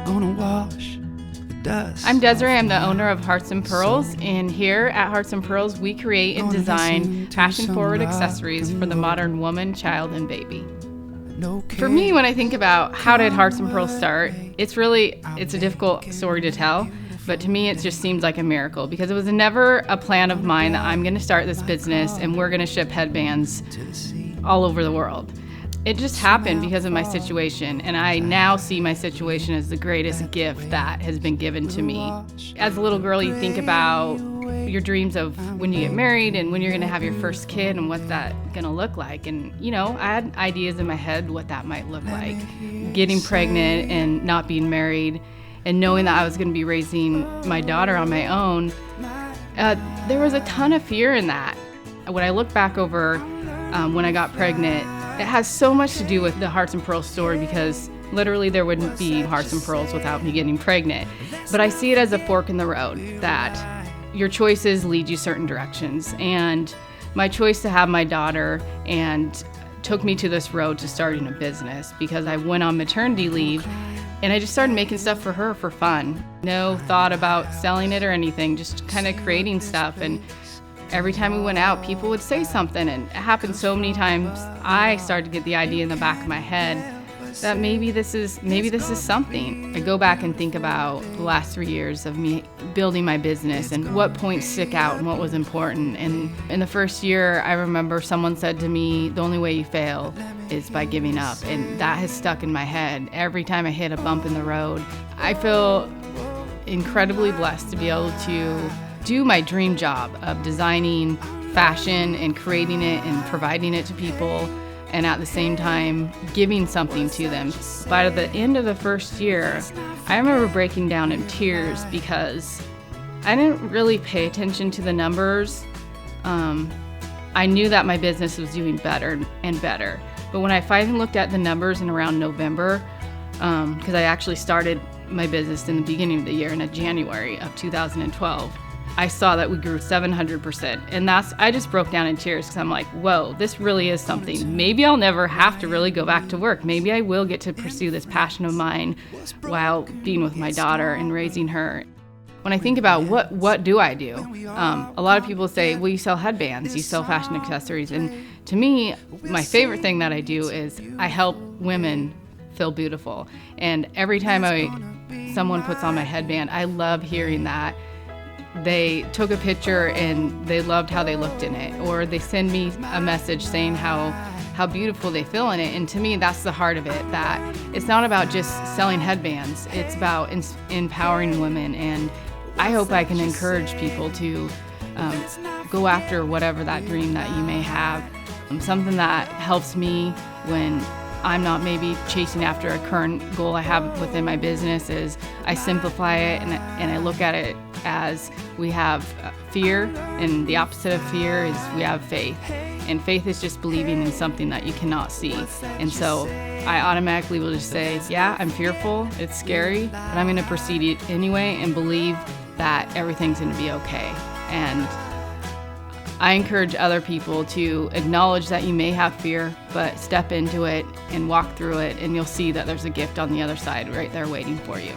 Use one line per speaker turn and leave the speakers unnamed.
gonna wash the dust.
I'm Desiree. I'm the owner of Harts Pearls, and here at Harts Pearls, we create and design fashion-forward accessories for the modern woman, child, and baby. For me, when I think about how did Harts Pearls start, it's a difficult story to tell, but to me it just seems like a miracle because it was never a plan of mine that I'm going to start this business and we're going to ship headbands all over the world. It just happened because of my situation, and I now see my situation as the greatest gift that has been given to me. As a little girl, you think about your dreams of when you get married and when you're going to have your first kid and what's that going to look like. And, I had ideas in my head what that might look like. Getting pregnant and not being married and knowing that I was going to be raising my daughter on my own, there was a ton of fear in that. When I look back over when I got pregnant, it has so much to do with the Harts Pearls story because literally there wouldn't be Harts Pearls without me getting pregnant. But I see it as a fork in the road that your choices lead you certain directions. And my choice to have my daughter and took me to this road to starting a business because I went on maternity leave and I just started making stuff for her for fun. No thought about selling it or anything, just kind of creating stuff. And every time we went out, people would say something, and it happened so many times. I started to get the idea in the back of my head that maybe this is something. I go back and think about the last 3 years of me building my business and what points stick out and what was important. And in the first year, I remember someone said to me, the only way you fail is by giving up. And that has stuck in my head. Every time I hit a bump in the road, I feel incredibly blessed to be able to do my dream job of designing fashion and creating it and providing it to people, and at the same time giving something to them. By the end of the first year, I remember breaking down in tears because I didn't really pay attention to the numbers. I knew that my business was doing better and better, but when I finally looked at the numbers in around November, because I actually started my business in the beginning of the year in January of 2012, I saw that we grew 700%. And I just broke down in tears because I'm like, whoa, this really is something. Maybe I'll never have to really go back to work. Maybe I will get to pursue this passion of mine while being with my daughter and raising her. When I think about what do I do? A lot of people say, well, you sell headbands, you sell fashion accessories. And to me, my favorite thing that I do is I help women feel beautiful. And every time someone puts on my headband, I love hearing that they took a picture and they loved how they looked in it, or they send me a message saying how beautiful they feel in it. And to me, that's the heart of it, that it's not about just selling headbands, it's about empowering women. And I hope I can encourage people to go after whatever that dream that you may have. Something that helps me when I'm not maybe chasing after a current goal I have within my business is I simplify it and I look at it as we have fear, and the opposite of fear is we have faith. And faith is just believing in something that you cannot see. And so I automatically will just say, yeah, I'm fearful, it's scary, but I'm going to proceed it anyway and believe that everything's going to be okay. And I encourage other people to acknowledge that you may have fear, but step into it and walk through it, and you'll see that there's a gift on the other side right there waiting for you.